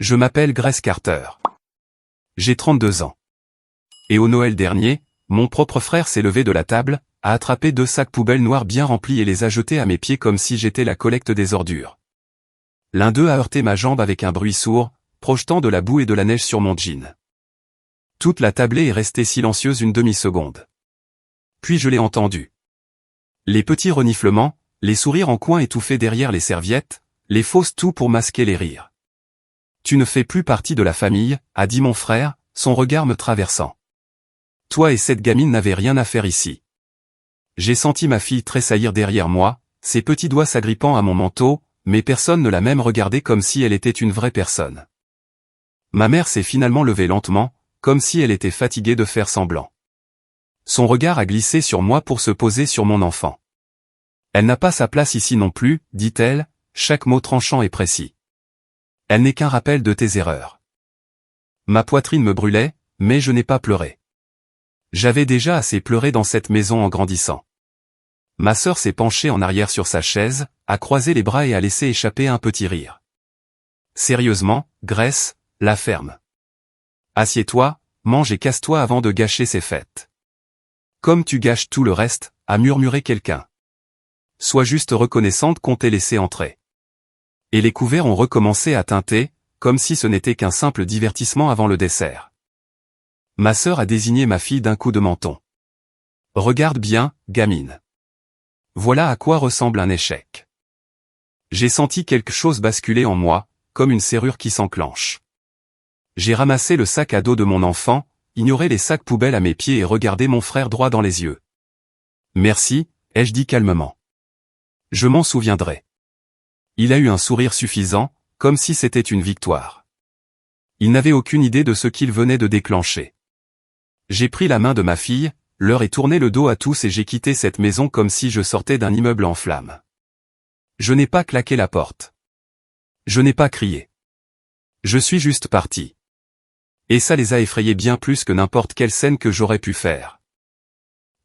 Je m'appelle Grace Carter. J'ai 32 ans. Et au Noël dernier, mon propre frère s'est levé de la table, a attrapé 2 sacs poubelles noirs bien remplis et les a jetés à mes pieds comme si j'étais la collecte des ordures. L'un d'eux a heurté ma jambe avec un bruit sourd, projetant de la boue et de la neige sur mon jean. Toute la tablée est restée silencieuse une demi-seconde. Puis je l'ai entendu. Les petits reniflements, les sourires en coin étouffés derrière les serviettes, les fausses toux pour masquer les rires. « Tu ne fais plus partie de la famille », a dit mon frère, son regard me traversant. « Toi et cette gamine n'avez rien à faire ici. » J'ai senti ma fille tressaillir derrière moi, ses petits doigts s'agrippant à mon manteau, mais personne ne l'a même regardée comme si elle était une vraie personne. Ma mère s'est finalement levée lentement, comme si elle était fatiguée de faire semblant. Son regard a glissé sur moi pour se poser sur mon enfant. « Elle n'a pas sa place ici non plus », dit-elle, chaque mot tranchant et précis. « Elle n'est qu'un rappel de tes erreurs. » Ma poitrine me brûlait, mais je n'ai pas pleuré. J'avais déjà assez pleuré dans cette maison en grandissant. Ma sœur s'est penchée en arrière sur sa chaise, a croisé les bras et a laissé échapper un petit rire. « Sérieusement, Grace, la ferme. Assieds-toi, mange et casse-toi avant de gâcher ces fêtes. Comme tu gâches tout le reste, » a murmuré quelqu'un. « Sois juste reconnaissante qu'on t'ait laissé entrer. » Et les couverts ont recommencé à teinter, comme si ce n'était qu'un simple divertissement avant le dessert. Ma sœur a désigné ma fille d'un coup de menton. « Regarde bien, gamine. Voilà à quoi ressemble un échec. » J'ai senti quelque chose basculer en moi, comme une serrure qui s'enclenche. J'ai ramassé le sac à dos de mon enfant, ignoré les sacs poubelles à mes pieds et regardé mon frère droit dans les yeux. « Merci », ai-je dit calmement. « Je m'en souviendrai. » Il a eu un sourire suffisant, comme si c'était une victoire. Il n'avait aucune idée de ce qu'il venait de déclencher. J'ai pris la main de ma fille, leur ai tourné le dos à tous et j'ai quitté cette maison comme si je sortais d'un immeuble en flammes. Je n'ai pas claqué la porte. Je n'ai pas crié. Je suis juste parti. Et ça les a effrayés bien plus que n'importe quelle scène que j'aurais pu faire.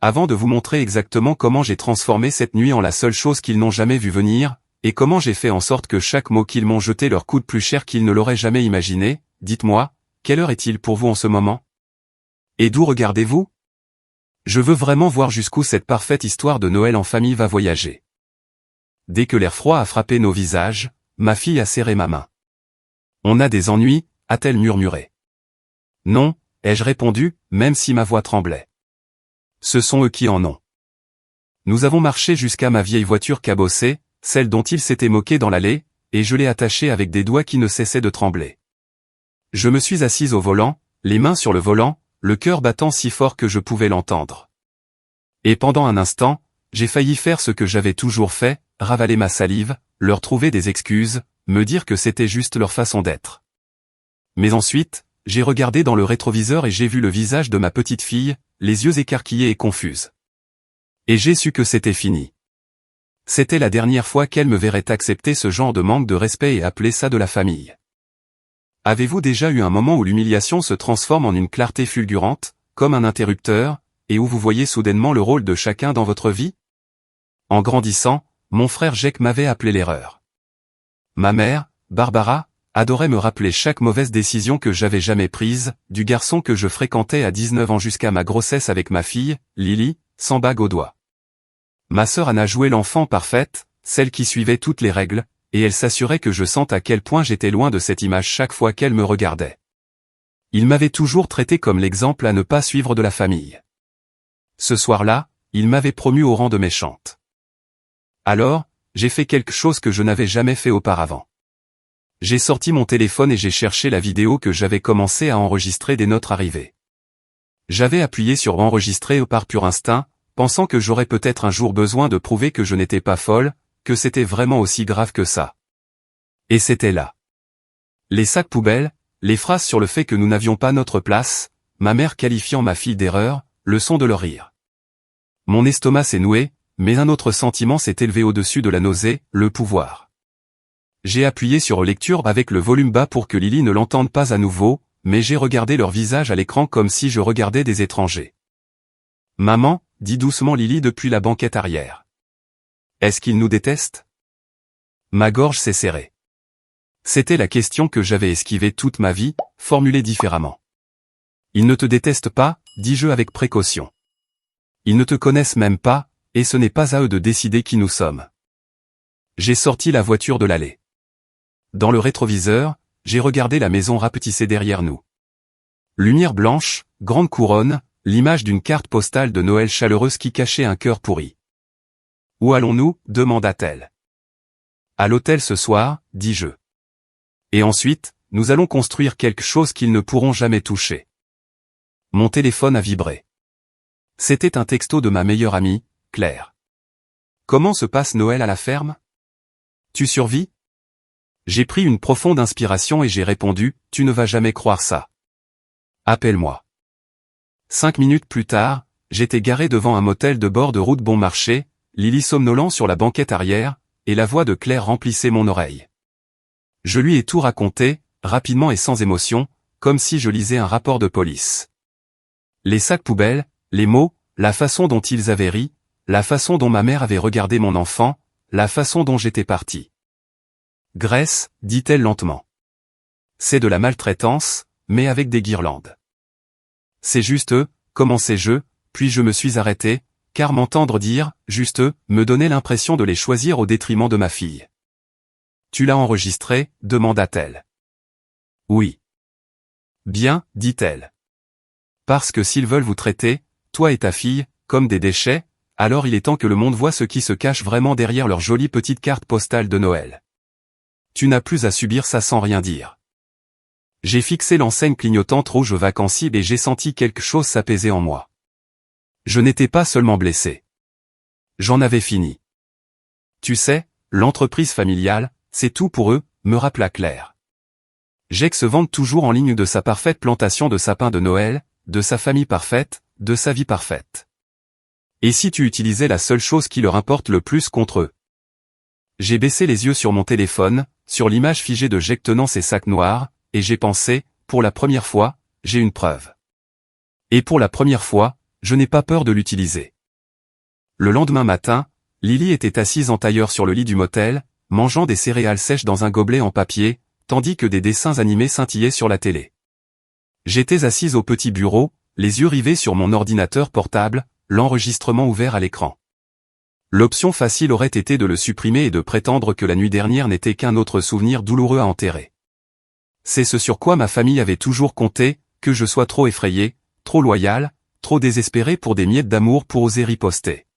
Avant de vous montrer exactement comment j'ai transformé cette nuit en la seule chose qu'ils n'ont jamais vu venir, et comment j'ai fait en sorte que chaque mot qu'ils m'ont jeté leur coûte plus cher qu'ils ne l'auraient jamais imaginé, dites-moi, quelle heure est-il pour vous en ce moment? Et d'où regardez-vous? Je veux vraiment voir jusqu'où cette parfaite histoire de Noël en famille va voyager. Dès que l'air froid a frappé nos visages, ma fille a serré ma main. On a des ennuis, a-t-elle murmuré. Non, ai-je répondu, même si ma voix tremblait. Ce sont eux qui en ont. Nous avons marché jusqu'à ma vieille voiture cabossée, celle dont il s'était moqué dans l'allée, et je l'ai attachée avec des doigts qui ne cessaient de trembler. Je me suis assise au volant, les mains sur le volant, le cœur battant si fort que je pouvais l'entendre. Et pendant un instant, j'ai failli faire ce que j'avais toujours fait, ravaler ma salive, leur trouver des excuses, me dire que c'était juste leur façon d'être. Mais ensuite, j'ai regardé dans le rétroviseur et j'ai vu le visage de ma petite fille, les yeux écarquillés et confuses. Et j'ai su que c'était fini. C'était la dernière fois qu'elle me verrait accepter ce genre de manque de respect et appeler ça de la famille. Avez-vous déjà eu un moment où l'humiliation se transforme en une clarté fulgurante, comme un interrupteur, et où vous voyez soudainement le rôle de chacun dans votre vie? En grandissant, mon frère Jake m'avait appelé l'erreur. Ma mère, Barbara, adorait me rappeler chaque mauvaise décision que j'avais jamais prise, du garçon que je fréquentais à 19 ans jusqu'à ma grossesse avec ma fille, Lily, sans bague au doigt. Ma sœur Anna jouait l'enfant parfaite, celle qui suivait toutes les règles, et elle s'assurait que je sente à quel point j'étais loin de cette image chaque fois qu'elle me regardait. Il m'avait toujours traité comme l'exemple à ne pas suivre de la famille. Ce soir-là, il m'avait promu au rang de méchante. Alors, j'ai fait quelque chose que je n'avais jamais fait auparavant. J'ai sorti mon téléphone et j'ai cherché la vidéo que j'avais commencé à enregistrer dès notre arrivée. J'avais appuyé sur enregistrer par pur instinct, pensant que j'aurais peut-être un jour besoin de prouver que je n'étais pas folle, que c'était vraiment aussi grave que ça. Et c'était là. Les sacs poubelles, les phrases sur le fait que nous n'avions pas notre place, ma mère qualifiant ma fille d'erreur, le son de leur rire. Mon estomac s'est noué, mais un autre sentiment s'est élevé au-dessus de la nausée, le pouvoir. J'ai appuyé sur lecture avec le volume bas pour que Lily ne l'entende pas à nouveau, mais j'ai regardé leur visage à l'écran comme si je regardais des étrangers. « Maman », dit doucement Lily depuis la banquette arrière. « Est-ce qu'ils nous détestent ?» Ma gorge s'est serrée. C'était la question que j'avais esquivée toute ma vie, formulée différemment. Ils ne te détestent pas, dis-je avec précaution. Ils ne te connaissent même pas, et ce n'est pas à eux de décider qui nous sommes. J'ai sorti la voiture de l'allée. Dans le rétroviseur, j'ai regardé la maison rapetisser derrière nous. Lumière blanche, grande couronne, l'image d'une carte postale de Noël chaleureuse qui cachait un cœur pourri. « Où allons-nous » demanda-t-elle. « À l'hôtel ce soir » dis-je. « Et ensuite, nous allons construire quelque chose qu'ils ne pourront jamais toucher. » Mon téléphone a vibré. C'était un texto de ma meilleure amie, Claire. « Comment se passe Noël à la ferme ? Tu survis ? » J'ai pris une profonde inspiration et j'ai répondu, « Tu ne vas jamais croire ça. Appelle-moi. » 5 minutes plus tard, j'étais garé devant un motel de bord de route bon marché, Lily somnolent sur la banquette arrière, et la voix de Claire remplissait mon oreille. Je lui ai tout raconté, rapidement et sans émotion, comme si je lisais un rapport de police. Les sacs poubelles, les mots, la façon dont ils avaient ri, la façon dont ma mère avait regardé mon enfant, la façon dont j'étais parti. « Grace, dit-elle lentement. C'est de la maltraitance, mais avec des guirlandes. C'est juste eux, commençai-je, puis je me suis arrêté, car m'entendre dire « juste eux » me donnait l'impression de les choisir au détriment de ma fille. « Tu l'as enregistré » demanda-t-elle. « Oui. »« Bien, dit-elle. Parce que s'ils veulent vous traiter, toi et ta fille, comme des déchets, alors il est temps que le monde voie ce qui se cache vraiment derrière leur jolie petite carte postale de Noël. Tu n'as plus à subir ça sans rien dire. » J'ai fixé l'enseigne clignotante rouge vacancier et j'ai senti quelque chose s'apaiser en moi. Je n'étais pas seulement blessé. J'en avais fini. Tu sais, l'entreprise familiale, c'est tout pour eux, me rappela Claire. Jake se vante toujours en ligne de sa parfaite plantation de sapins de Noël, de sa famille parfaite, de sa vie parfaite. Et si tu utilisais la seule chose qui leur importe le plus contre eux? J'ai baissé les yeux sur mon téléphone, sur l'image figée de Jake tenant ses sacs noirs, et j'ai pensé, pour la première fois, j'ai une preuve. Et pour la première fois, je n'ai pas peur de l'utiliser. Le lendemain matin, Lily était assise en tailleur sur le lit du motel, mangeant des céréales sèches dans un gobelet en papier, tandis que des dessins animés scintillaient sur la télé. J'étais assise au petit bureau, les yeux rivés sur mon ordinateur portable, l'enregistrement ouvert à l'écran. L'option facile aurait été de le supprimer et de prétendre que la nuit dernière n'était qu'un autre souvenir douloureux à enterrer. C'est ce sur quoi ma famille avait toujours compté, que je sois trop effrayé, trop loyal, trop désespéré pour des miettes d'amour pour oser riposter.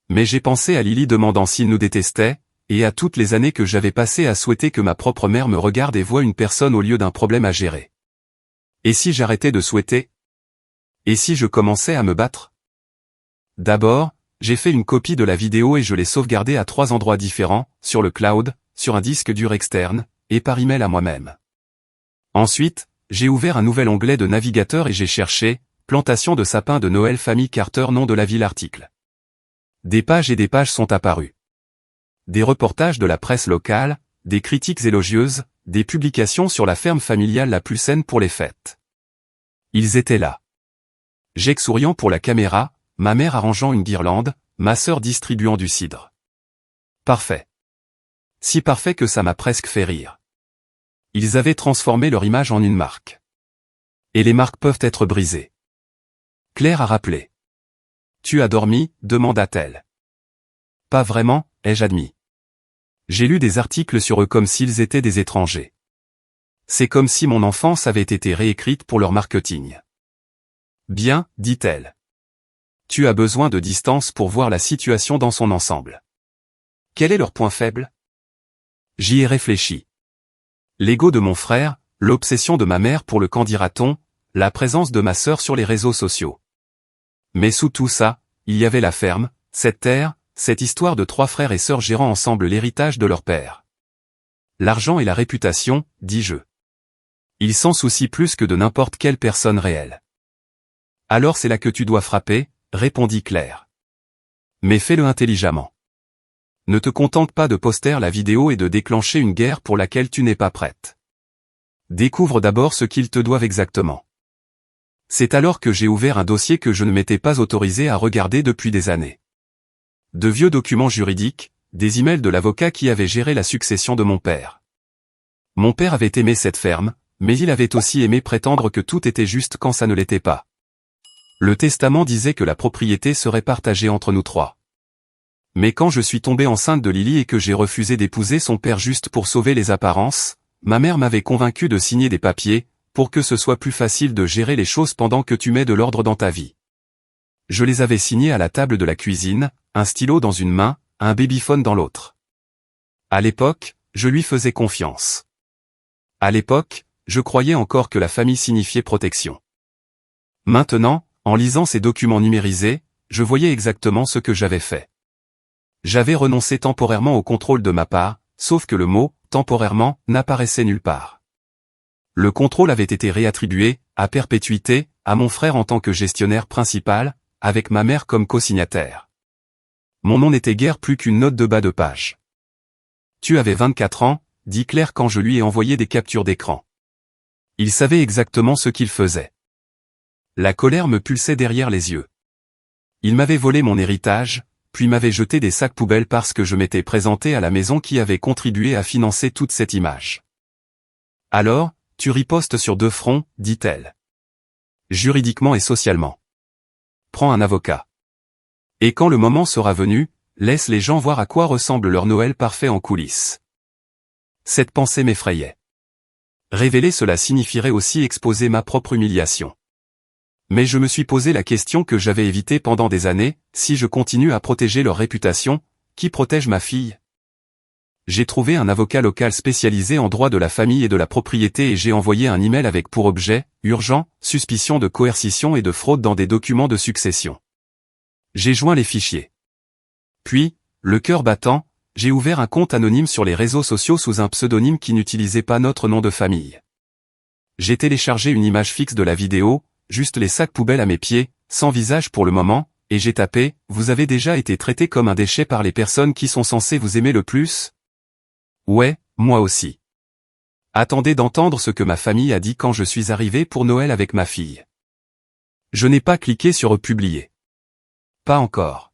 Mais j'ai pensé à Lily demandant s'il nous détestait, et à toutes les années que j'avais passées à souhaiter que ma propre mère me regarde et voie une personne au lieu d'un problème à gérer. Et si j'arrêtais de souhaiter? Et si je commençais à me battre? D'abord, j'ai fait une copie de la vidéo et je l'ai sauvegardée à 3 endroits différents, sur le cloud, sur un disque dur externe, et par email à moi-même. Ensuite, j'ai ouvert un nouvel onglet de navigateur et j'ai cherché « Plantation de sapins de Noël famille Carter nom de la ville article ». Des pages et des pages sont apparues. Des reportages de la presse locale, des critiques élogieuses, des publications sur la ferme familiale la plus saine pour les fêtes. Ils étaient là. Jake souriant pour la caméra, ma mère arrangeant une guirlande, ma sœur distribuant du cidre. Parfait. Si parfait que ça m'a presque fait rire. Ils avaient transformé leur image en une marque. Et les marques peuvent être brisées. Claire a rappelé. « Tu as dormi » demanda-t-elle. « Pas vraiment, ai-je admis. J'ai lu des articles sur eux comme s'ils étaient des étrangers. C'est comme si mon enfance avait été réécrite pour leur marketing. »« Bien, dit-elle. Tu as besoin de distance pour voir la situation dans son ensemble. Quel est leur point faible ? » J'y ai réfléchi. L'ego de mon frère, l'obsession de ma mère pour le qu'en dira-t-on, la présence de ma sœur sur les réseaux sociaux. Mais sous tout ça, il y avait la ferme, cette terre, cette histoire de 3 frères et sœurs gérant ensemble l'héritage de leur père. L'argent et la réputation, dis-je. Ils s'en soucient plus que de n'importe quelle personne réelle. Alors c'est là que tu dois frapper, répondit Claire. Mais fais-le intelligemment. Ne te contente pas de poster la vidéo et de déclencher une guerre pour laquelle tu n'es pas prête. Découvre d'abord ce qu'ils te doivent exactement. C'est alors que j'ai ouvert un dossier que je ne m'étais pas autorisé à regarder depuis des années. De vieux documents juridiques, des emails de l'avocat qui avait géré la succession de mon père. Mon père avait aimé cette ferme, mais il avait aussi aimé prétendre que tout était juste quand ça ne l'était pas. Le testament disait que la propriété serait partagée entre nous trois. Mais quand je suis tombée enceinte de Lily et que j'ai refusé d'épouser son père juste pour sauver les apparences, ma mère m'avait convaincu de signer des papiers, pour que ce soit plus facile de gérer les choses pendant que tu mets de l'ordre dans ta vie. Je les avais signés à la table de la cuisine, un stylo dans une main, un babyphone dans l'autre. À l'époque, je lui faisais confiance. À l'époque, je croyais encore que la famille signifiait protection. Maintenant, en lisant ces documents numérisés, je voyais exactement ce que j'avais fait. J'avais renoncé temporairement au contrôle de ma part, sauf que le mot « temporairement » n'apparaissait nulle part. Le contrôle avait été réattribué, à perpétuité, à mon frère en tant que gestionnaire principal, avec ma mère comme co-signataire. Mon nom n'était guère plus qu'une note de bas de page. « Tu avais 24 ans », dit Claire quand je lui ai envoyé des captures d'écran. Il savait exactement ce qu'il faisait. La colère me pulsait derrière les yeux. Il m'avait volé mon héritage, puis m'avait jeté des sacs poubelles parce que je m'étais présenté à la maison qui avait contribué à financer toute cette image. Alors, tu ripostes sur deux fronts, dit-elle. Juridiquement et socialement. Prends un avocat. Et quand le moment sera venu, laisse les gens voir à quoi ressemble leur Noël parfait en coulisses. Cette pensée m'effrayait. Révéler cela signifierait aussi exposer ma propre humiliation. Mais je me suis posé la question que j'avais évitée pendant des années, si je continue à protéger leur réputation, qui protège ma fille? J'ai trouvé un avocat local spécialisé en droit de la famille et de la propriété et j'ai envoyé un email avec pour objet, urgent, suspicion de coercition et de fraude dans des documents de succession. J'ai joint les fichiers. Puis, le cœur battant, j'ai ouvert un compte anonyme sur les réseaux sociaux sous un pseudonyme qui n'utilisait pas notre nom de famille. J'ai téléchargé une image fixe de la vidéo, juste les sacs poubelles à mes pieds, sans visage pour le moment, et j'ai tapé « Vous avez déjà été traité comme un déchet par les personnes qui sont censées vous aimer le plus ?» Ouais, moi aussi. Attendez d'entendre ce que ma famille a dit quand je suis arrivé pour Noël avec ma fille. Je n'ai pas cliqué sur « Publier ». Pas encore.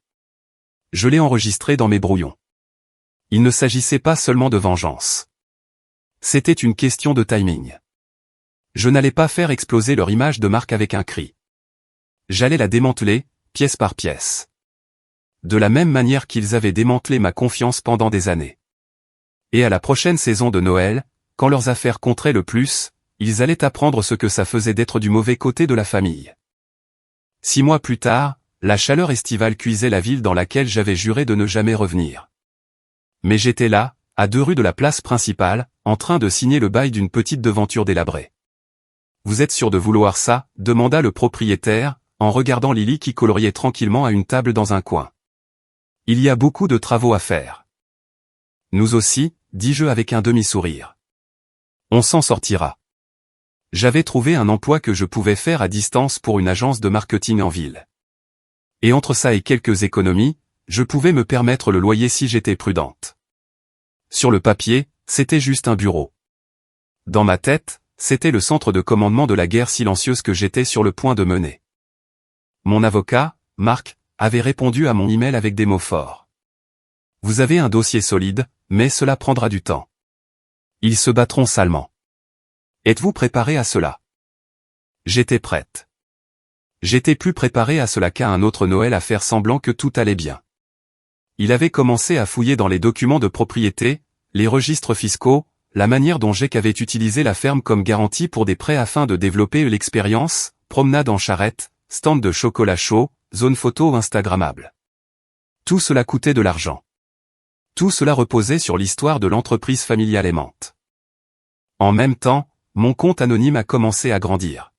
Je l'ai enregistré dans mes brouillons. Il ne s'agissait pas seulement de vengeance. C'était une question de timing. Je n'allais pas faire exploser leur image de marque avec un cri. J'allais la démanteler, pièce par pièce. De la même manière qu'ils avaient démantelé ma confiance pendant des années. Et à la prochaine saison de Noël, quand leurs affaires compteraient le plus, ils allaient apprendre ce que ça faisait d'être du mauvais côté de la famille. 6 mois plus tard, la chaleur estivale cuisait la ville dans laquelle j'avais juré de ne jamais revenir. Mais j'étais là, à 2 rues de la place principale, en train de signer le bail d'une petite devanture délabrée. « Vous êtes sûr de vouloir ça ?» demanda le propriétaire, en regardant Lily qui coloriait tranquillement à une table dans un coin. « Il y a beaucoup de travaux à faire. »« Nous aussi », dis-je avec un demi-sourire. « On s'en sortira. » J'avais trouvé un emploi que je pouvais faire à distance pour une agence de marketing en ville. Et entre ça et quelques économies, je pouvais me permettre le loyer si j'étais prudente. Sur le papier, c'était juste un bureau. Dans ma tête, c'était le centre de commandement de la guerre silencieuse que j'étais sur le point de mener. Mon avocat, Marc, avait répondu à mon email avec des mots forts. « Vous avez un dossier solide, mais cela prendra du temps. Ils se battront salement. Êtes-vous préparé à cela ?» J'étais prête. J'étais plus préparé à cela qu'à un autre Noël à faire semblant que tout allait bien. Il avait commencé à fouiller dans les documents de propriété, les registres fiscaux, la manière dont Jake avait utilisé la ferme comme garantie pour des prêts afin de développer l'expérience, promenade en charrette, stand de chocolat chaud, zone photo instagrammable. Tout cela coûtait de l'argent. Tout cela reposait sur l'histoire de l'entreprise familiale aimante. En même temps, mon compte anonyme a commencé à grandir.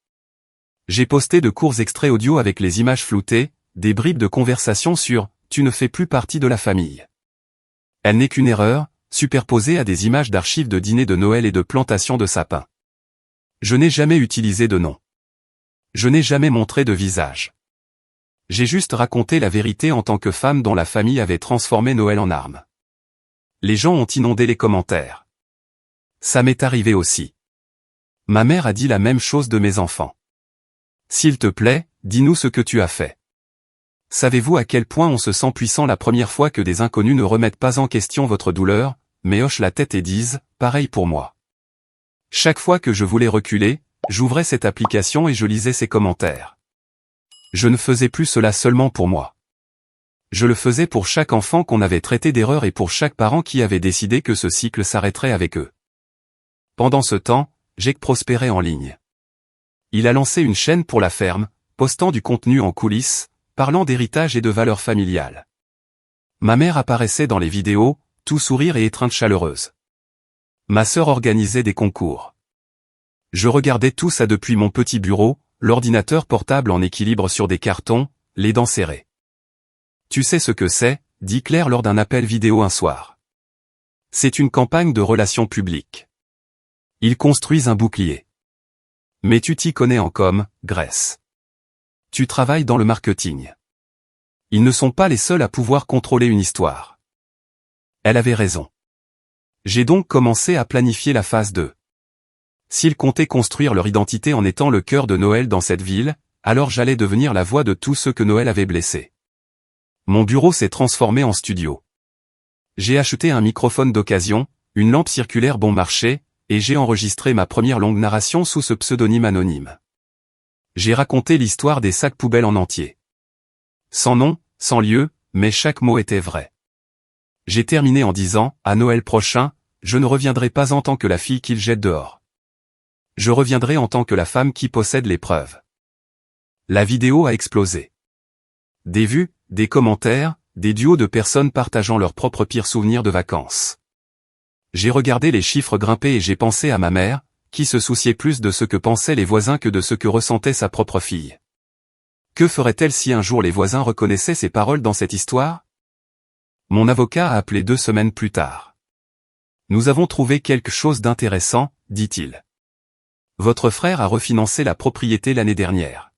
J'ai posté de courts extraits audio avec les images floutées, des bribes de conversation sur « Tu ne fais plus partie de la famille. Elle n'est qu'une erreur », superposée à des images d'archives de dîners de Noël et de plantations de sapins. Je n'ai jamais utilisé de nom. Je n'ai jamais montré de visage. J'ai juste raconté la vérité en tant que femme dont la famille avait transformé Noël en arme. Les gens ont inondé les commentaires. Ça m'est arrivé aussi. Ma mère a dit la même chose de mes enfants. S'il te plaît, dis-nous ce que tu as fait. Savez-vous à quel point on se sent puissant la première fois que des inconnus ne remettent pas en question votre douleur, mais hochent la tête et disent « pareil pour moi ». Chaque fois que je voulais reculer, j'ouvrais cette application et je lisais ses commentaires. Je ne faisais plus cela seulement pour moi. Je le faisais pour chaque enfant qu'on avait traité d'erreur et pour chaque parent qui avait décidé que ce cycle s'arrêterait avec eux. Pendant ce temps, Jake prospérait en ligne. Il a lancé une chaîne pour la ferme, postant du contenu en coulisses, parlant d'héritage et de valeurs familiales. Ma mère apparaissait dans les vidéos, tout sourire et étreinte chaleureuse. Ma sœur organisait des concours. Je regardais tout ça depuis mon petit bureau, l'ordinateur portable en équilibre sur des cartons, les dents serrées. Tu sais ce que c'est, dit Claire lors d'un appel vidéo un soir. C'est une campagne de relations publiques. Ils construisent un bouclier. Mais tu t'y connais en com, Grace. Tu travailles dans le marketing. Ils ne sont pas les seuls à pouvoir contrôler une histoire. Elle avait raison. J'ai donc commencé à planifier la phase 2. S'ils comptaient construire leur identité en étant le cœur de Noël dans cette ville, alors j'allais devenir la voix de tous ceux que Noël avait blessés. Mon bureau s'est transformé en studio. J'ai acheté un microphone d'occasion, une lampe circulaire bon marché, et j'ai enregistré ma première longue narration sous ce pseudonyme anonyme. J'ai raconté l'histoire des sacs poubelles en entier. Sans nom, sans lieu, mais chaque mot était vrai. J'ai terminé en disant, à Noël prochain, je ne reviendrai pas en tant que la fille qu'il jette dehors. Je reviendrai en tant que la femme qui possède les preuves. La vidéo a explosé. Des vues, des commentaires, des duos de personnes partageant leurs propres pires souvenirs de vacances. J'ai regardé les chiffres grimper et j'ai pensé à ma mère, qui se souciait plus de ce que pensaient les voisins que de ce que ressentait sa propre fille. Que ferait-elle si un jour les voisins reconnaissaient ses paroles dans cette histoire? Mon avocat a appelé 2 semaines plus tard. Nous avons trouvé quelque chose d'intéressant, dit-il. Votre frère a refinancé la propriété l'année dernière.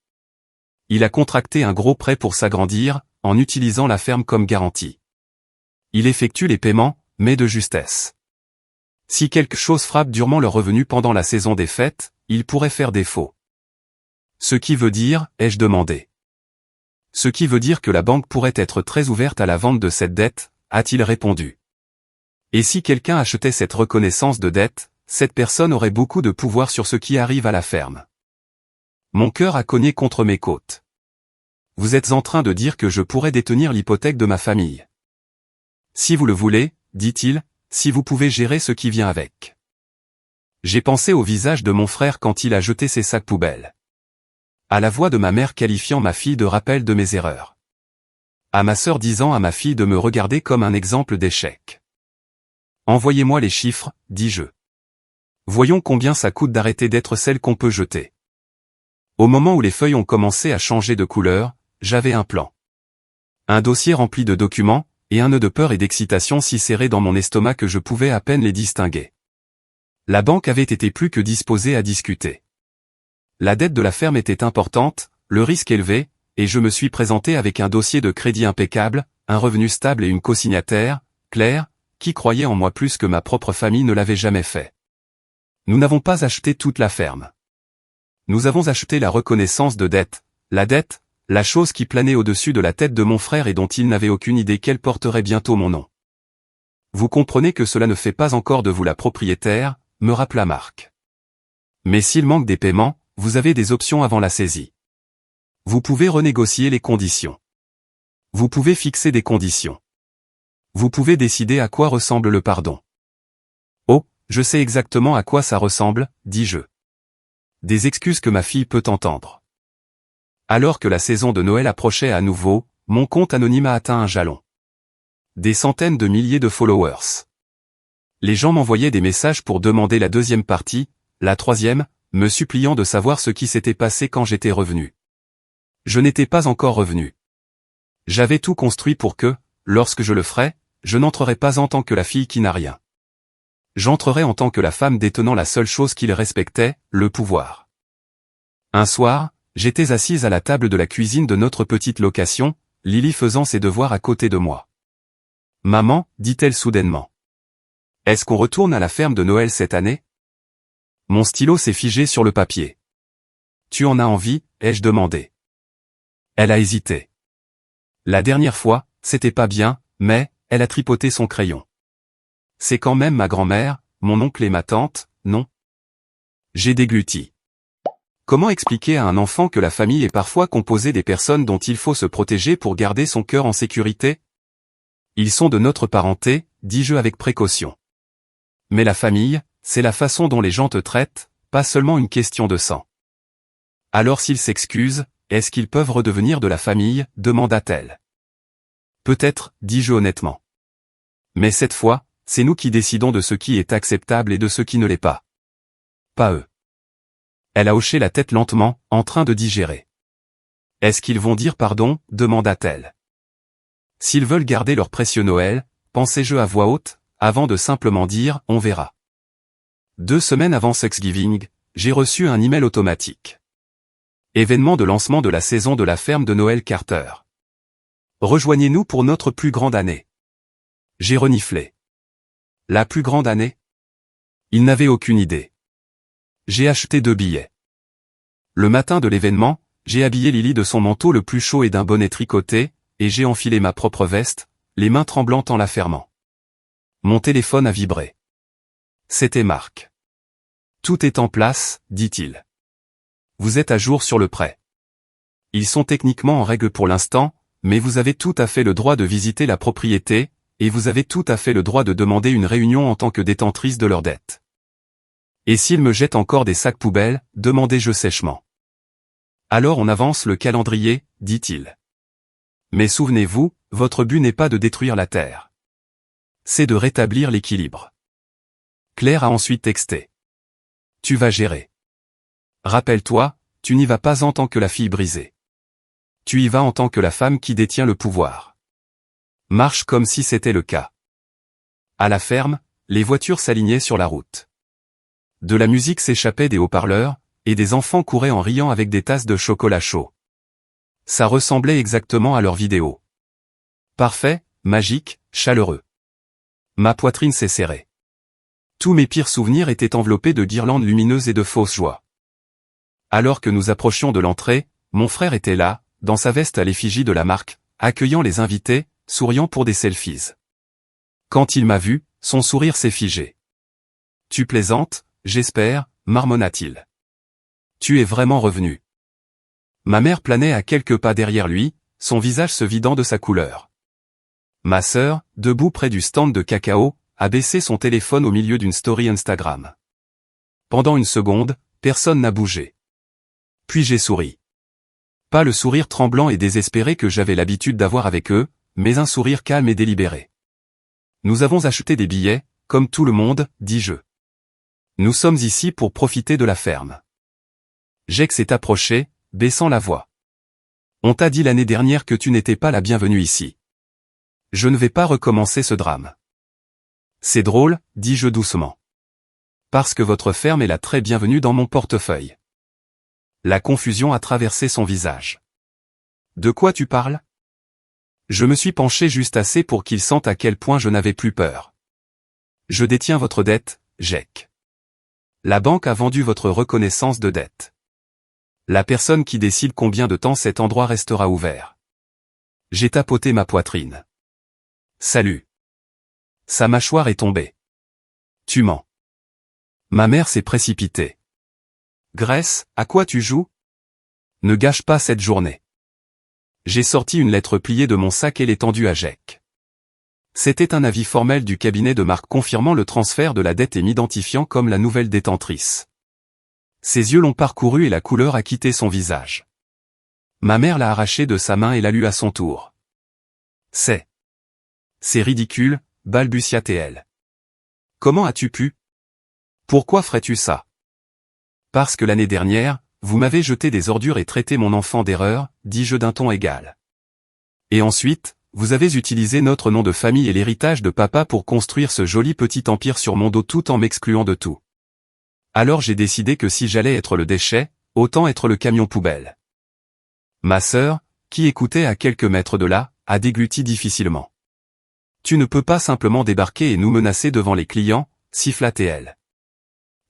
Il a contracté un gros prêt pour s'agrandir, en utilisant la ferme comme garantie. Il effectue les paiements, mais de justesse. Si quelque chose frappe durement leurs revenus pendant la saison des fêtes, il pourrait faire défaut. Ce qui veut dire, ai-je demandé. Ce qui veut dire que la banque pourrait être très ouverte à la vente de cette dette, a-t-il répondu. Et si quelqu'un achetait cette reconnaissance de dette, cette personne aurait beaucoup de pouvoir sur ce qui arrive à la ferme. Mon cœur a cogné contre mes côtes. Vous êtes en train de dire que je pourrais détenir l'hypothèque de ma famille. Si vous le voulez, dit-il, si vous pouvez gérer ce qui vient avec. J'ai pensé au visage de mon frère quand il a jeté ses sacs poubelles. À la voix de ma mère qualifiant ma fille de rappel de mes erreurs. À ma sœur disant à ma fille de me regarder comme un exemple d'échec. Envoyez-moi les chiffres, dis-je. Voyons combien ça coûte d'arrêter d'être celle qu'on peut jeter. Au moment où les feuilles ont commencé à changer de couleur, j'avais un plan. Un dossier rempli de documents, et un nœud de peur et d'excitation si serré dans mon estomac que je pouvais à peine les distinguer. La banque avait été plus que disposée à discuter. La dette de la ferme était importante, le risque élevé, et je me suis présenté avec un dossier de crédit impeccable, un revenu stable et une cosignataire, Claire, qui croyait en moi plus que ma propre famille ne l'avait jamais fait. Nous n'avons pas acheté toute la ferme. Nous avons acheté la reconnaissance de dette, la chose qui planait au-dessus de la tête de mon frère et dont il n'avait aucune idée qu'elle porterait bientôt mon nom. Vous comprenez que cela ne fait pas encore de vous la propriétaire, me rappela Marc. Mais s'il manque des paiements, vous avez des options avant la saisie. Vous pouvez renégocier les conditions. Vous pouvez fixer des conditions. Vous pouvez décider à quoi ressemble le pardon. Oh, je sais exactement à quoi ça ressemble, dis-je. Des excuses que ma fille peut entendre. Alors que la saison de Noël approchait à nouveau, mon compte anonyme a atteint un jalon. Des centaines de milliers de followers. Les gens m'envoyaient des messages pour demander la deuxième partie, la troisième, me suppliant de savoir ce qui s'était passé quand j'étais revenu. Je n'étais pas encore revenu. J'avais tout construit pour que, lorsque je le ferais, je n'entrerais pas en tant que la fille qui n'a rien. J'entrerais en tant que la femme détenant la seule chose qu'il respectait, le pouvoir. Un soir, j'étais assise à la table de la cuisine de notre petite location, Lily faisant ses devoirs à côté de moi. « Maman, dit-elle soudainement. Est-ce qu'on retourne à la ferme de Noël cette année ?» Mon stylo s'est figé sur le papier. « Tu en as envie ?» ai-je demandé. Elle a hésité. La dernière fois, c'était pas bien, mais, elle a tripoté son crayon. C'est quand même ma grand-mère, mon oncle et ma tante, non ? J'ai dégluti. Comment expliquer à un enfant que la famille est parfois composée des personnes dont il faut se protéger pour garder son cœur en sécurité? Ils sont de notre parenté, dis-je avec précaution. Mais la famille, c'est la façon dont les gens te traitent, pas seulement une question de sang. Alors s'ils s'excusent, est-ce qu'ils peuvent redevenir de la famille, demanda-t-elle. Peut-être, dis-je honnêtement. Mais cette fois, c'est nous qui décidons de ce qui est acceptable et de ce qui ne l'est pas. Pas eux. Elle a hoché la tête lentement, en train de digérer. Est-ce qu'ils vont dire pardon, demanda-t-elle. S'ils veulent garder leur précieux Noël, pensai-je à voix haute, avant de simplement dire « on verra ». 2 semaines avant Thanksgiving, j'ai reçu un email automatique. Événement de lancement de la saison de la ferme de Noël Carter. Rejoignez-nous pour notre plus grande année. J'ai reniflé. La plus grande année? Il n'avait aucune idée. J'ai acheté 2 billets. Le matin de l'événement, j'ai habillé Lily de son manteau le plus chaud et d'un bonnet tricoté, et j'ai enfilé ma propre veste, les mains tremblantes en la fermant. Mon téléphone a vibré. C'était Marc. Tout est en place, dit-il. Vous êtes à jour sur le prêt. Ils sont techniquement en règle pour l'instant, mais vous avez tout à fait le droit de visiter la propriété, et vous avez tout à fait le droit de demander une réunion en tant que détentrice de leurs dettes. Et s'ils me jettent encore des sacs poubelles, demandai-je sèchement. Alors on avance le calendrier, dit-il. Mais souvenez-vous, votre but n'est pas de détruire la Terre. C'est de rétablir l'équilibre. Claire a ensuite texté. Tu vas gérer. Rappelle-toi, tu n'y vas pas en tant que la fille brisée. Tu y vas en tant que la femme qui détient le pouvoir. Marche comme si c'était le cas. À la ferme, les voitures s'alignaient sur la route. De la musique s'échappait des haut-parleurs, et des enfants couraient en riant avec des tasses de chocolat chaud. Ça ressemblait exactement à leur vidéo. Parfait, magique, chaleureux. Ma poitrine s'est serrée. Tous mes pires souvenirs étaient enveloppés de guirlandes lumineuses et de fausses joies. Alors que nous approchions de l'entrée, mon frère était là, dans sa veste à l'effigie de la marque, accueillant les invités, souriant pour des selfies. Quand il m'a vu, son sourire s'est figé. Tu plaisantes, j'espère, marmonna-t-il. Tu es vraiment revenu. Ma mère planait à quelques pas derrière lui, son visage se vidant de sa couleur. Ma sœur, debout près du stand de cacao, a baissé son téléphone au milieu d'une story Instagram. Pendant une seconde, personne n'a bougé. Puis j'ai souri. Pas le sourire tremblant et désespéré que j'avais l'habitude d'avoir avec eux, mais un sourire calme et délibéré. Nous avons acheté des billets, comme tout le monde, dis-je. Nous sommes ici pour profiter de la ferme. Jake s'est approché, baissant la voix. On t'a dit l'année dernière que tu n'étais pas la bienvenue ici. Je ne vais pas recommencer ce drame. C'est drôle, dis-je doucement. Parce que votre ferme est la très bienvenue dans mon portefeuille. La confusion a traversé son visage. De quoi tu parles? Je me suis penché juste assez pour qu'il sente à quel point je n'avais plus peur. Je détiens votre dette, Jake. La banque a vendu votre reconnaissance de dette. La personne qui décide combien de temps cet endroit restera ouvert. J'ai tapoté ma poitrine. Salut. Sa mâchoire est tombée. Tu mens. Ma mère s'est précipitée. Grace, à quoi tu joues? Ne gâche pas cette journée. J'ai sorti une lettre pliée de mon sac et l'ai tendue à Jake. C'était un avis formel du cabinet de Marc confirmant le transfert de la dette et m'identifiant comme la nouvelle détentrice. Ses yeux l'ont parcouru et la couleur a quitté son visage. Ma mère l'a arraché de sa main et l'a lu à son tour. C'est ridicule, balbutia-t-elle. Comment as-tu pu? Pourquoi ferais-tu ça? Parce que l'année dernière, vous m'avez jeté des ordures et traité mon enfant d'erreur, dis-je d'un ton égal. Et ensuite, vous avez utilisé notre nom de famille et l'héritage de papa pour construire ce joli petit empire sur mon dos tout en m'excluant de tout. Alors j'ai décidé que si j'allais être le déchet, autant être le camion poubelle. Ma sœur, qui écoutait à quelques mètres de là, a dégluti difficilement. Tu ne peux pas simplement débarquer et nous menacer devant les clients, siffla-t-elle.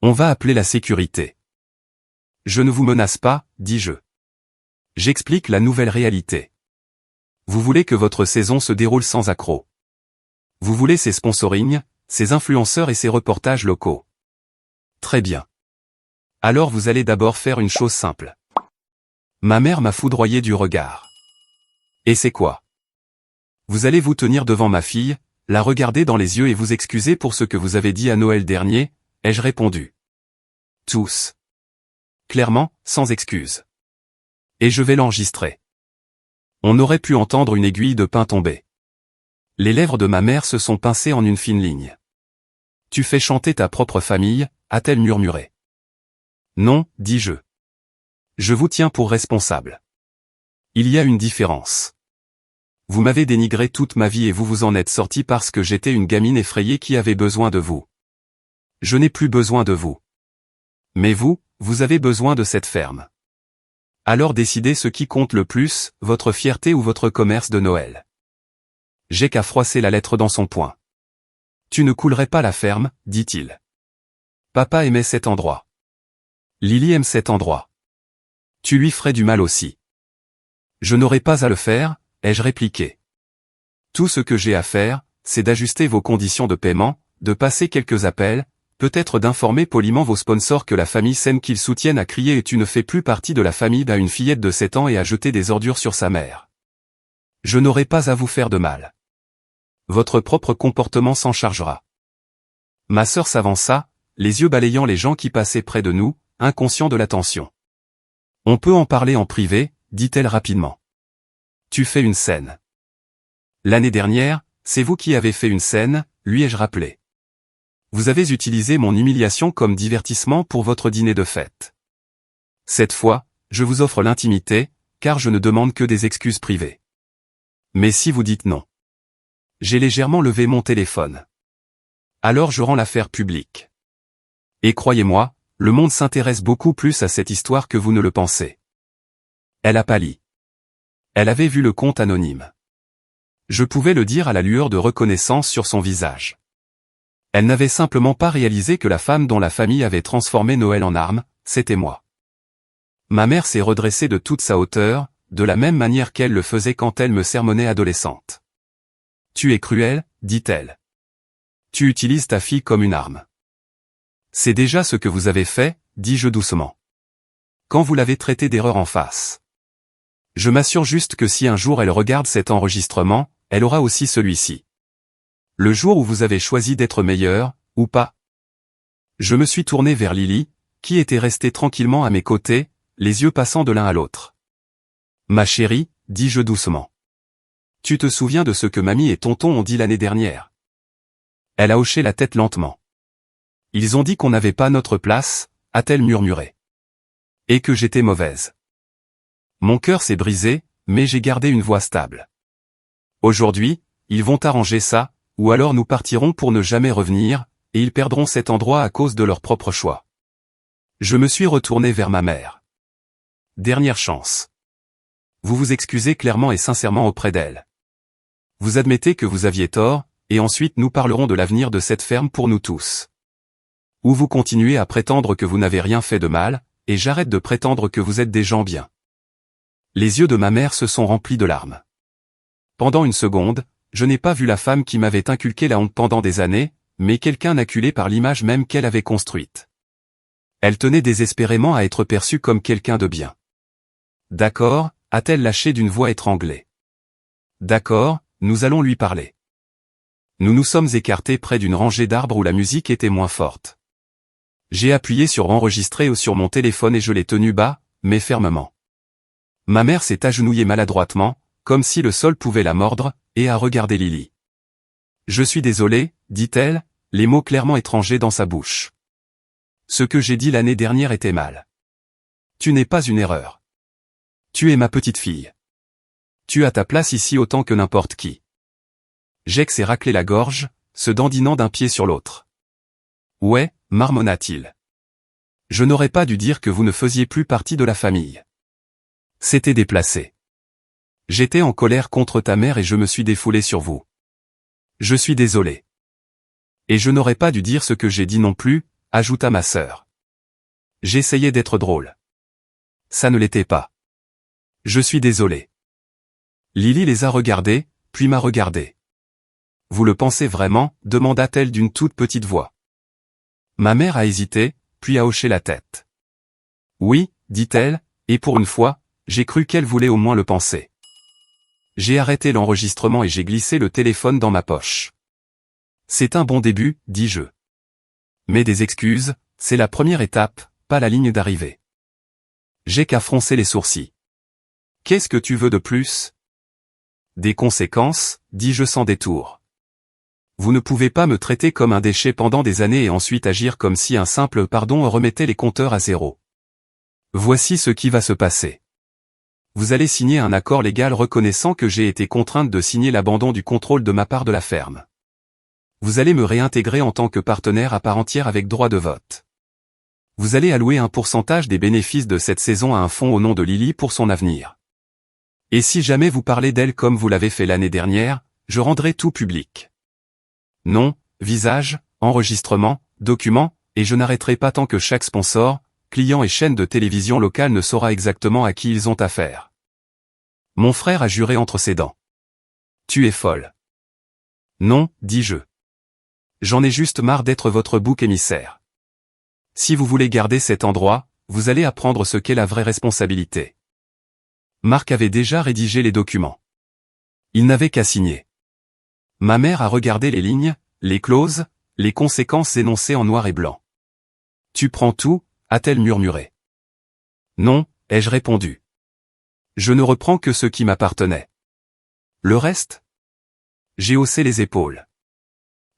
On va appeler la sécurité. Je ne vous menace pas, dis-je. J'explique la nouvelle réalité. Vous voulez que votre saison se déroule sans accroc. Vous voulez ces sponsorings, ces influenceurs et ces reportages locaux. Très bien. Alors vous allez d'abord faire une chose simple. Ma mère m'a foudroyé du regard. Et c'est quoi? Vous allez vous tenir devant ma fille, la regarder dans les yeux et vous excuser pour ce que vous avez dit à Noël dernier, ai-je répondu. Tous. Clairement, sans excuse. Et je vais l'enregistrer. On aurait pu entendre une aiguille de pain tomber. Les lèvres de ma mère se sont pincées en une fine ligne. Tu fais chanter ta propre famille, a-t-elle murmuré. Non, dis-je. Je vous tiens pour responsable. Il y a une différence. Vous m'avez dénigré toute ma vie et vous vous en êtes sorti parce que j'étais une gamine effrayée qui avait besoin de vous. Je n'ai plus besoin de vous. Mais vous, vous avez besoin de cette ferme. Alors décidez ce qui compte le plus, votre fierté ou votre commerce de Noël. J'ai qu'à froisser la lettre dans son poing. Tu ne coulerais pas la ferme, dit-il. Papa aimait cet endroit. Lily aime cet endroit. Tu lui ferais du mal aussi. Je n'aurai pas à le faire, ai-je répliqué. Tout ce que j'ai à faire, c'est d'ajuster vos conditions de paiement, de passer quelques appels, peut-être d'informer poliment vos sponsors que la famille saine qu'ils soutiennent a crié et tu ne fais plus partie de la famille d'une fillette de 7 ans et a jeté des ordures sur sa mère. Je n'aurai pas à vous faire de mal. Votre propre comportement s'en chargera. Ma sœur s'avança, les yeux balayant les gens qui passaient près de nous, inconscients de l'attention. On peut en parler en privé, dit-elle rapidement. Tu fais une scène. L'année dernière, c'est vous qui avez fait une scène, lui ai-je rappelé. Vous avez utilisé mon humiliation comme divertissement pour votre dîner de fête. Cette fois, je vous offre l'intimité, car je ne demande que des excuses privées. Mais si vous dites non. J'ai légèrement levé mon téléphone. Alors je rends l'affaire publique. Et croyez-moi, le monde s'intéresse beaucoup plus à cette histoire que vous ne le pensez. Elle a pâli. Elle avait vu le compte anonyme. Je pouvais le dire à la lueur de reconnaissance sur son visage. Elle n'avait simplement pas réalisé que la femme dont la famille avait transformé Noël en arme, c'était moi. Ma mère s'est redressée de toute sa hauteur, de la même manière qu'elle le faisait quand elle me sermonnait adolescente. Tu es cruelle, dit-elle. Tu utilises ta fille comme une arme. C'est déjà ce que vous avez fait, dis-je doucement. Quand vous l'avez traitée d'erreur en face. Je m'assure juste que si un jour elle regarde cet enregistrement, elle aura aussi celui-ci. Le jour où vous avez choisi d'être meilleur, ou pas. Je me suis tourné vers Lily, qui était restée tranquillement à mes côtés, les yeux passant de l'un à l'autre. Ma chérie, dis-je doucement. Tu te souviens de ce que mamie et tonton ont dit l'année dernière? Elle a hoché la tête lentement. Ils ont dit qu'on n'avait pas notre place, a-t-elle murmuré. Et que j'étais mauvaise. Mon cœur s'est brisé, mais j'ai gardé une voix stable. Aujourd'hui, ils vont arranger ça, ou alors nous partirons pour ne jamais revenir, et ils perdront cet endroit à cause de leur propre choix. Je me suis retourné vers ma mère. Dernière chance. Vous vous excusez clairement et sincèrement auprès d'elle. Vous admettez que vous aviez tort, et ensuite nous parlerons de l'avenir de cette ferme pour nous tous. Ou vous continuez à prétendre que vous n'avez rien fait de mal, et j'arrête de prétendre que vous êtes des gens bien. Les yeux de ma mère se sont remplis de larmes. Pendant une seconde, je n'ai pas vu la femme qui m'avait inculqué la honte pendant des années, mais quelqu'un acculé par l'image même qu'elle avait construite. Elle tenait désespérément à être perçue comme quelqu'un de bien. D'accord, a-t-elle lâché d'une voix étranglée. D'accord, nous allons lui parler. Nous nous sommes écartés près d'une rangée d'arbres où la musique était moins forte. J'ai appuyé sur enregistrer sur mon téléphone et je l'ai tenu bas, mais fermement. Ma mère s'est agenouillée maladroitement, comme si le sol pouvait la mordre, et a regardé Lily. Je suis désolée, dit-elle, les mots clairement étrangers dans sa bouche. Ce que j'ai dit l'année dernière était mal. Tu n'es pas une erreur. Tu es ma petite fille. Tu as ta place ici autant que n'importe qui. Jake s'est raclé la gorge, se dandinant d'un pied sur l'autre. Ouais, marmonna-t-il. Je n'aurais pas dû dire que vous ne faisiez plus partie de la famille. C'était déplacé. J'étais en colère contre ta mère et je me suis défoulé sur vous. Je suis désolé. Et je n'aurais pas dû dire ce que j'ai dit non plus, ajouta ma sœur. J'essayais d'être drôle. Ça ne l'était pas. Je suis désolé. Lily les a regardés, puis m'a regardé. Vous le pensez vraiment, demanda-t-elle d'une toute petite voix. Ma mère a hésité, puis a hoché la tête. Oui, dit-elle, et pour une fois, j'ai cru qu'elle voulait au moins le penser. J'ai arrêté l'enregistrement et j'ai glissé le téléphone dans ma poche. C'est un bon début, dis-je. Mais des excuses, c'est la première étape, pas la ligne d'arrivée. J'ai qu'à froncer les sourcils. Qu'est-ce que tu veux de plus? Des conséquences, dis-je sans détour. Vous ne pouvez pas me traiter comme un déchet pendant des années et ensuite agir comme si un simple pardon remettait les compteurs à zéro. Voici ce qui va se passer. Vous allez signer un accord légal reconnaissant que j'ai été contrainte de signer l'abandon du contrôle de ma part de la ferme. Vous allez me réintégrer en tant que partenaire à part entière avec droit de vote. Vous allez allouer un pourcentage des bénéfices de cette saison à un fonds au nom de Lily pour son avenir. Et si jamais vous parlez d'elle comme vous l'avez fait l'année dernière, je rendrai tout public. Nom, visage, enregistrement, documents, et je n'arrêterai pas tant que chaque sponsor, client et chaîne de télévision locale ne saura exactement à qui ils ont affaire. Mon frère a juré entre ses dents. Tu es folle. Non, dis-je. J'en ai juste marre d'être votre bouc émissaire. Si vous voulez garder cet endroit, vous allez apprendre ce qu'est la vraie responsabilité. Marc avait déjà rédigé les documents. Il n'avait qu'à signer. Ma mère a regardé les lignes, les clauses, les conséquences énoncées en noir et blanc. Tu prends tout, a-t-elle murmuré. Non, ai-je répondu. Je ne reprends que ce qui m'appartenait. Le reste? J'ai haussé les épaules.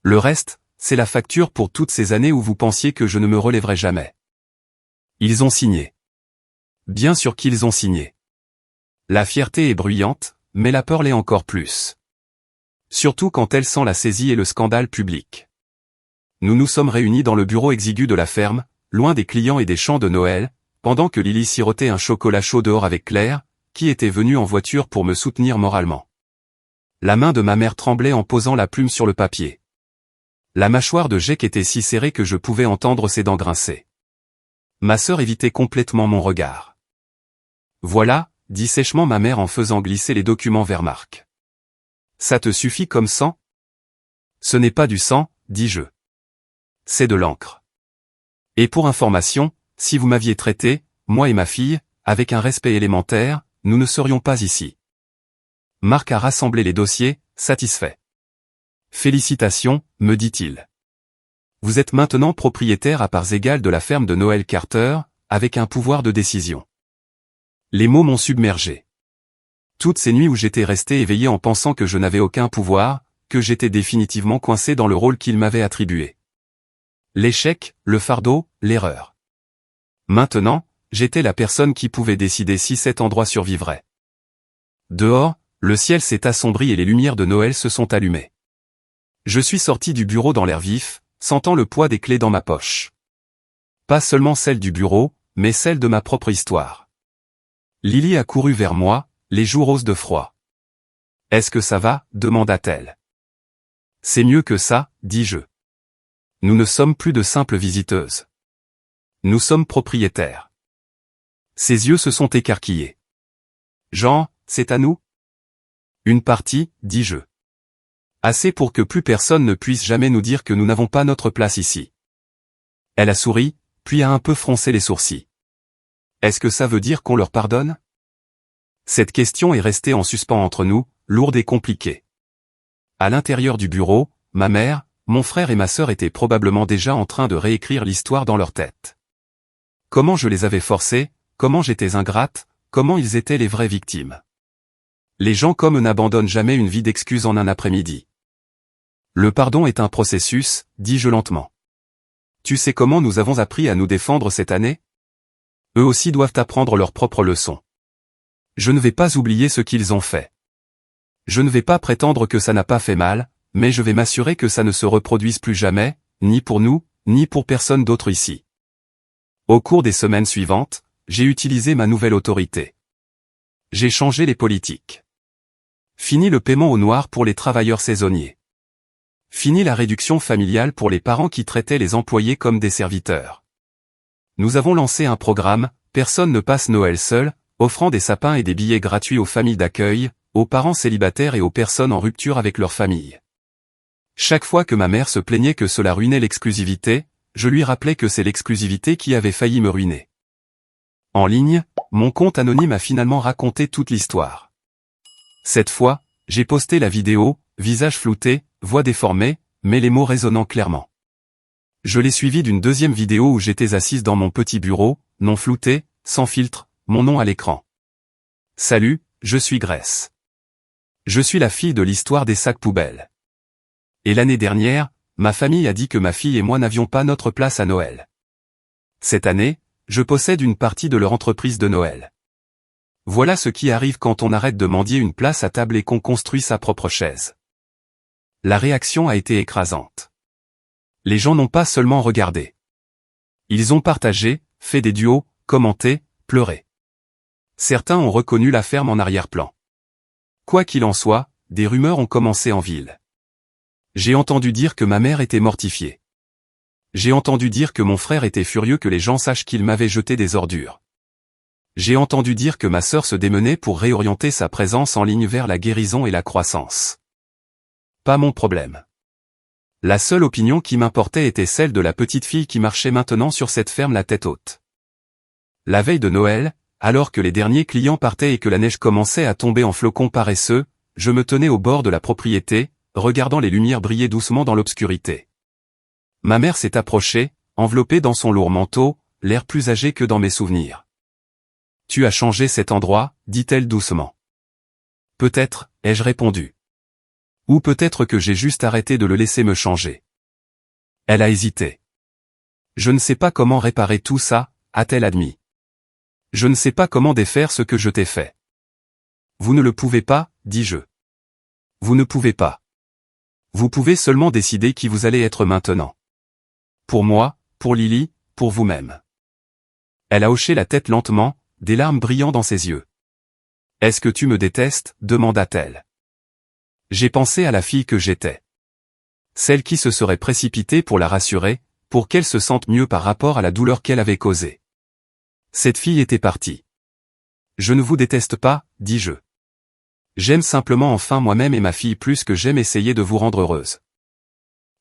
Le reste, c'est la facture pour toutes ces années où vous pensiez que je ne me relèverais jamais. Ils ont signé. Bien sûr qu'ils ont signé. La fierté est bruyante, mais la peur l'est encore plus. Surtout quand elle sent la saisie et le scandale public. Nous nous sommes réunis dans le bureau exigu de la ferme, loin des clients et des chants de Noël, pendant que Lily sirotait un chocolat chaud dehors avec Claire, qui était venue en voiture pour me soutenir moralement. La main de ma mère tremblait en posant la plume sur le papier. La mâchoire de Jake était si serrée que je pouvais entendre ses dents grincer. Ma sœur évitait complètement mon regard. Voilà, dit sèchement ma mère en faisant glisser les documents vers Marc. Ça te suffit comme sang? Ce n'est pas du sang, dis-je. C'est de l'encre. Et pour information, si vous m'aviez traité, moi et ma fille, avec un respect élémentaire, nous ne serions pas ici. Marc a rassemblé les dossiers, satisfait. Félicitations, me dit-il. Vous êtes maintenant propriétaire à parts égales de la ferme de Noël Carter, avec un pouvoir de décision. Les mots m'ont submergé. Toutes ces nuits où j'étais resté éveillé en pensant que je n'avais aucun pouvoir, que j'étais définitivement coincé dans le rôle qu'il m'avait attribué. L'échec, le fardeau, l'erreur. Maintenant, j'étais la personne qui pouvait décider si cet endroit survivrait. Dehors, le ciel s'est assombri et les lumières de Noël se sont allumées. Je suis sorti du bureau dans l'air vif, sentant le poids des clés dans ma poche. Pas seulement celle du bureau, mais celle de ma propre histoire. Lily a couru vers moi, les joues roses de froid. « Est-ce que ça va ?» demanda-t-elle. « C'est mieux que ça, dis-je. Nous ne sommes plus de simples visiteuses. Nous sommes propriétaires. » Ses yeux se sont écarquillés. « Jean, c'est à nous ?» Une partie, dis-je. Assez pour que plus personne ne puisse jamais nous dire que nous n'avons pas notre place ici. Elle a souri, puis a un peu froncé les sourcils. Est-ce que ça veut dire qu'on leur pardonne? Cette question est restée en suspens entre nous, lourde et compliquée. À l'intérieur du bureau, ma mère, mon frère et ma sœur étaient probablement déjà en train de réécrire l'histoire dans leur tête. Comment je les avais forcés, comment j'étais ingrate, comment ils étaient les vraies victimes. Les gens comme eux n'abandonnent jamais une vie d'excuses en un après-midi. Le pardon est un processus, dis-je lentement. Tu sais comment nous avons appris à nous défendre cette année? Eux aussi doivent apprendre leurs propres leçons. Je ne vais pas oublier ce qu'ils ont fait. Je ne vais pas prétendre que ça n'a pas fait mal, mais je vais m'assurer que ça ne se reproduise plus jamais, ni pour nous, ni pour personne d'autre ici. Au cours des semaines suivantes, j'ai utilisé ma nouvelle autorité. J'ai changé les politiques. Fini le paiement au noir pour les travailleurs saisonniers. Fini la réduction familiale pour les parents qui traitaient les employés comme des serviteurs. Nous avons lancé un programme, Personne ne passe Noël seul, offrant des sapins et des billets gratuits aux familles d'accueil, aux parents célibataires et aux personnes en rupture avec leur famille. Chaque fois que ma mère se plaignait que cela ruinait l'exclusivité, je lui rappelais que c'est l'exclusivité qui avait failli me ruiner. En ligne, mon compte anonyme a finalement raconté toute l'histoire. Cette fois, j'ai posté la vidéo, visage flouté, voix déformée, mais les mots résonnant clairement. Je l'ai suivi d'une deuxième vidéo où j'étais assise dans mon petit bureau, non flouté, sans filtre, mon nom à l'écran. Salut, je suis Grace. Je suis la fille de l'histoire des sacs poubelles. Et l'année dernière, ma famille a dit que ma fille et moi n'avions pas notre place à Noël. Cette année, je possède une partie de leur entreprise de Noël. Voilà ce qui arrive quand on arrête de mendier une place à table et qu'on construit sa propre chaise. La réaction a été écrasante. Les gens n'ont pas seulement regardé. Ils ont partagé, fait des duos, commenté, pleuré. Certains ont reconnu la ferme en arrière-plan. Quoi qu'il en soit, des rumeurs ont commencé en ville. J'ai entendu dire que ma mère était mortifiée. J'ai entendu dire que mon frère était furieux que les gens sachent qu'il m'avait jeté des ordures. J'ai entendu dire que ma sœur se démenait pour réorienter sa présence en ligne vers la guérison et la croissance. Pas mon problème. La seule opinion qui m'importait était celle de la petite fille qui marchait maintenant sur cette ferme la tête haute. La veille de Noël, alors que les derniers clients partaient et que la neige commençait à tomber en flocons paresseux, je me tenais au bord de la propriété, regardant les lumières briller doucement dans l'obscurité. Ma mère s'est approchée, enveloppée dans son lourd manteau, l'air plus âgé que dans mes souvenirs. « Tu as changé cet endroit » dit-elle doucement. « Peut-être » ai-je répondu. « Ou peut-être que j'ai juste arrêté de le laisser me changer. » Elle a hésité. « Je ne sais pas comment réparer tout ça » a-t-elle admis. « Je ne sais pas comment défaire ce que je t'ai fait. »« Vous ne le pouvez pas » dis-je. « Vous ne pouvez pas. Vous pouvez seulement décider qui vous allez être maintenant. Pour moi, pour Lily, pour vous-même. » Elle a hoché la tête lentement, des larmes brillant dans ses yeux. « Est-ce que tu me détestes » demanda-t-elle. J'ai pensé à la fille que j'étais. Celle qui se serait précipitée pour la rassurer, pour qu'elle se sente mieux par rapport à la douleur qu'elle avait causée. Cette fille était partie. « Je ne vous déteste pas » dis-je. « J'aime simplement enfin moi-même et ma fille plus que j'aime essayer de vous rendre heureuse. »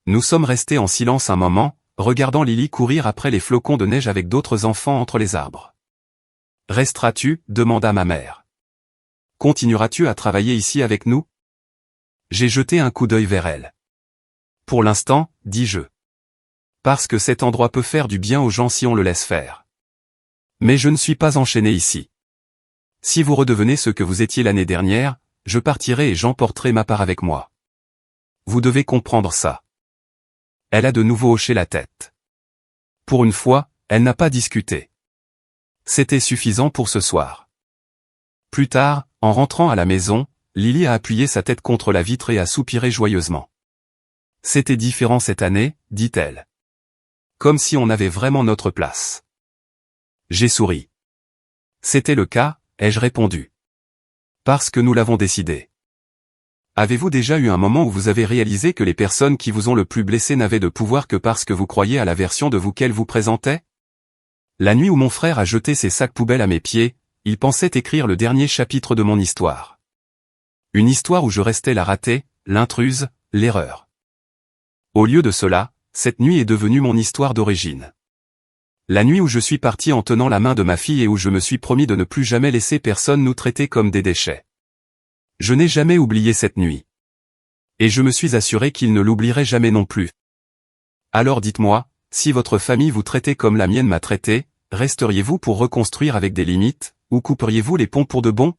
Nous sommes restés en silence un moment, regardant Lily courir après les flocons de neige avec d'autres enfants entre les arbres. « Resteras-tu » demanda ma mère. « Continueras-tu à travailler ici avec nous ?» J'ai jeté un coup d'œil vers elle. « Pour l'instant » dis-je. « Parce que cet endroit peut faire du bien aux gens si on le laisse faire. Mais je ne suis pas enchaîné ici. Si vous redevenez ce que vous étiez l'année dernière, je partirai et j'emporterai ma part avec moi. Vous devez comprendre ça. » Elle a de nouveau hoché la tête. Pour une fois, elle n'a pas discuté. C'était suffisant pour ce soir. Plus tard, en rentrant à la maison, Lily a appuyé sa tête contre la vitre et a soupiré joyeusement. « C'était différent cette année » dit-elle. « Comme si on avait vraiment notre place. » J'ai souri. « C'était le cas » ai-je répondu. « Parce que nous l'avons décidé. » Avez-vous déjà eu un moment où vous avez réalisé que les personnes qui vous ont le plus blessé n'avaient de pouvoir que parce que vous croyiez à la version de vous qu'elles vous présentaient? La nuit où mon frère a jeté ses sacs poubelles à mes pieds, il pensait écrire le dernier chapitre de mon histoire. Une histoire où je restais la ratée, l'intruse, l'erreur. Au lieu de cela, cette nuit est devenue mon histoire d'origine. La nuit où je suis parti en tenant la main de ma fille et où je me suis promis de ne plus jamais laisser personne nous traiter comme des déchets. Je n'ai jamais oublié cette nuit. Et je me suis assuré qu'il ne l'oublierait jamais non plus. Alors dites-moi, si votre famille vous traitait comme la mienne m'a traité, resteriez-vous pour reconstruire avec des limites, ou couperiez-vous les ponts pour de bon ?